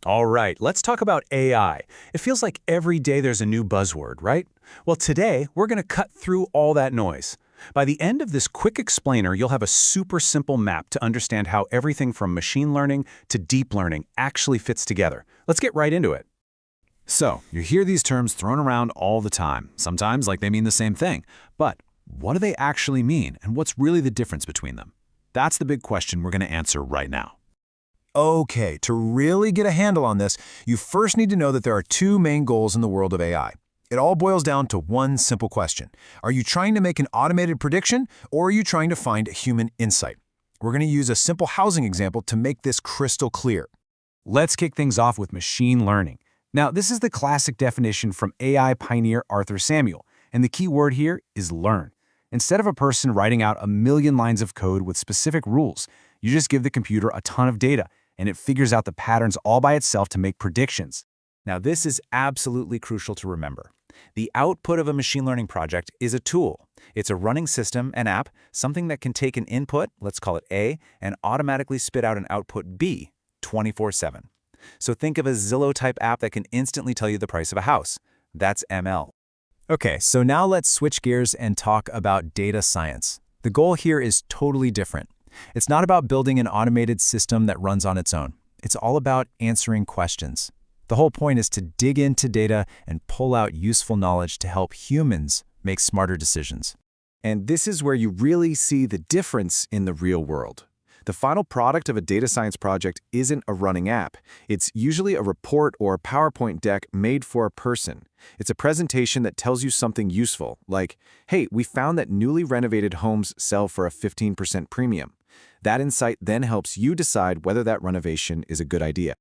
All right, let's talk about AI. It feels like every day there's a new buzzword, right? Well, today we're going to cut through all that noise. By the end of this quick explainer, you'll have a super simple map to understand how everything from machine learning to deep learning actually fits together. Let's get right into it. So, you hear these terms thrown around all the time, sometimes like they mean the same thing. But what do they actually mean, and what's really the difference between them? That's the big question we're going to answer right now. Okay, to really get a handle on this, you first need to know that there are two main goals in the world of AI. It all boils down to one simple question. Are you trying to make an automated prediction, or are you trying to find human insight? We're going to use a simple housing example to make this crystal clear. Let's kick things off with machine learning. Now, this is the classic definition from AI pioneer Arthur Samuel, and the key word here is learn. Instead of a person writing out a million lines of code with specific rules, you just give the computer a ton of data, and it figures out the patterns all by itself to make predictions. Now, this is absolutely crucial to remember. The output of a machine learning project is a tool. It's a running system, an app, something that can take an input, let's call it A, and automatically spit out an output B, 24/7. So think of a Zillow-type app that can instantly tell you the price of a house. That's ML. Okay, so now let's switch gears and talk about data science. The goal here is totally different. It's not about building an automated system that runs on its own. It's all about answering questions. The whole point is to dig into data and pull out useful knowledge to help humans make smarter decisions. And this is where you really see the difference in the real world. The final product of a data science project isn't a running app. It's usually a report or a PowerPoint deck made for a person. It's a presentation that tells you something useful, like, hey, we found that newly renovated homes sell for a 15% premium. That insight then helps you decide whether that renovation is a good idea.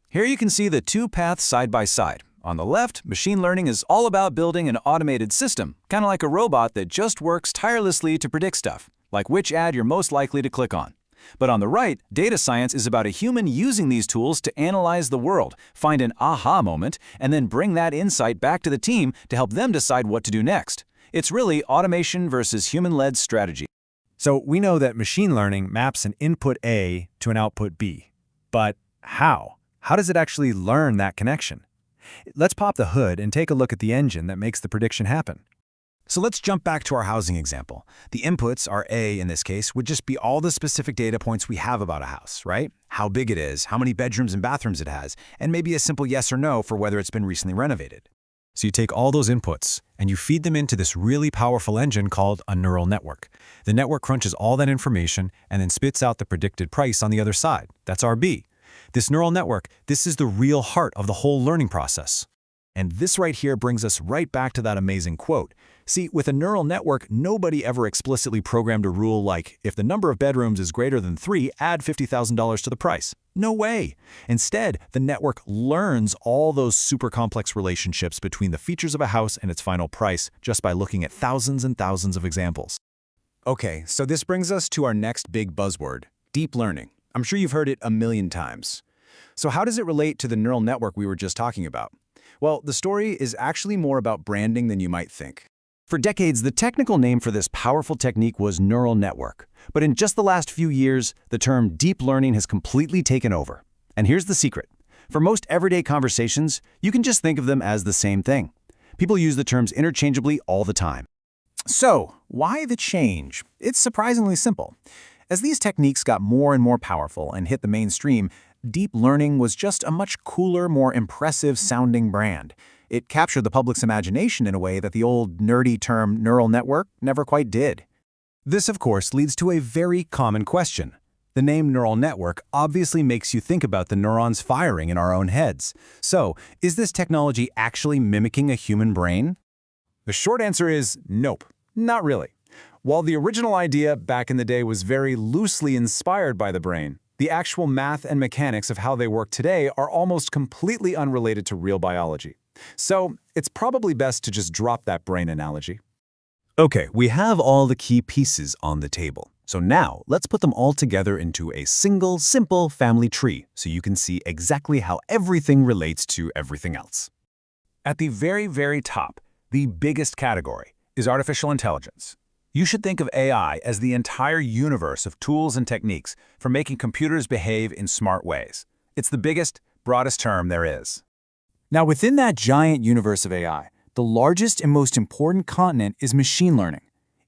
Here you can see the two paths side by side. On the left, machine learning is all about building an automated system, kind of like a robot that just works tirelessly to predict stuff, like which ad you're most likely to click on. But on the right, data science is about a human using these tools to analyze the world, find an aha moment, and then bring that insight back to the team to help them decide what to do next. It's really automation versus human-led strategy. So we know that machine learning maps an input A to an output B. But how? How does it actually learn that connection? Let's pop the hood and take a look at the engine that makes the prediction happen. So let's jump back to our housing example. The inputs, our A in this case, would just be all the specific data points we have about a house, right? How big it is, how many bedrooms and bathrooms it has, and maybe a simple yes or no for whether it's been recently renovated. So you take all those inputs and you feed them into this really powerful engine called a neural network. The network crunches all that information and then spits out the predicted price on the other side. That's our B. This neural network, this is the real heart of the whole learning process. And this right here brings us right back to that amazing quote. See, with a neural network, nobody ever explicitly programmed a rule like, if the number of bedrooms is greater than 3, add $50,000 to the price. No way. Instead, the network learns all those super complex relationships between the features of a house and its final price just by looking at thousands and thousands of examples. Okay, so this brings us to our next big buzzword, deep learning. I'm sure you've heard it a million times. So how does it relate to the neural network we were just talking about? Well, the story is actually more about branding than you might think. For decades, the technical name for this powerful technique was neural network. But in just the last few years, the term deep learning has completely taken over. And here's the secret. For most everyday conversations, you can just think of them as the same thing. People use the terms interchangeably all the time. So, why the change? It's surprisingly simple. As these techniques got more and more powerful and hit the mainstream, deep learning was just a much cooler, more impressive-sounding brand. It captured the public's imagination in a way that the old nerdy term neural network never quite did. This, of course, leads to a very common question. The name neural network obviously makes you think about the neurons firing in our own heads. So, is this technology actually mimicking a human brain? The short answer is nope, not really. While the original idea back in the day was very loosely inspired by the brain, the actual math and mechanics of how they work today are almost completely unrelated to real biology. So, it's probably best to just drop that brain analogy. Okay, we have all the key pieces on the table. So now, let's put them all together into a single, simple family tree so you can see exactly how everything relates to everything else. At the very, very top, the biggest category is artificial intelligence. You should think of AI as the entire universe of tools and techniques for making computers behave in smart ways. It's the biggest, Broadest term there is. Now, within that giant universe of AI, the largest and most important continent is machine learning.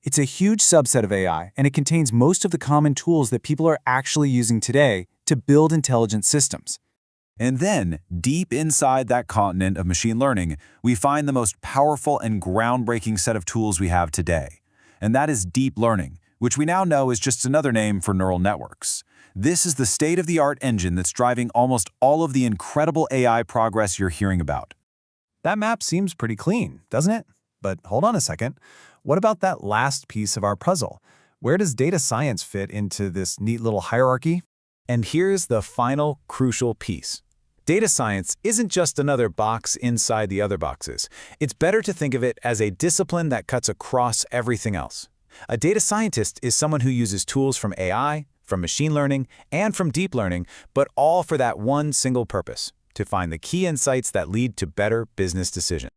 It's a huge subset of AI, and it contains most of the common tools that people are actually using today to build intelligent systems. And then, deep inside that continent of machine learning, we find the most powerful and groundbreaking set of tools we have today. And that is deep learning, which we now know is just another name for neural networks. This is the state-of-the-art engine that's driving almost all of the incredible AI progress you're hearing about. That map seems pretty clean, doesn't it? But hold on a second. What about that last piece of our puzzle? Where does data science fit into this neat little hierarchy? And here's the final crucial piece. Data science isn't just another box inside the other boxes. It's better to think of it as a discipline that cuts across everything else. A data scientist is someone who uses tools from AI, from machine learning, and from deep learning, but all for that one single purpose: to find the key insights that lead to better business decisions.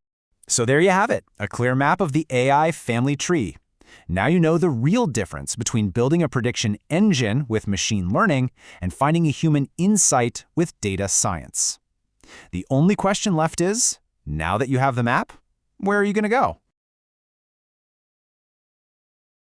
So there you have it, a clear map of the AI family tree. Now you know the real difference between building a prediction engine with machine learning and finding a human insight with data science. The only question left is, now that you have the map, where are you going to go?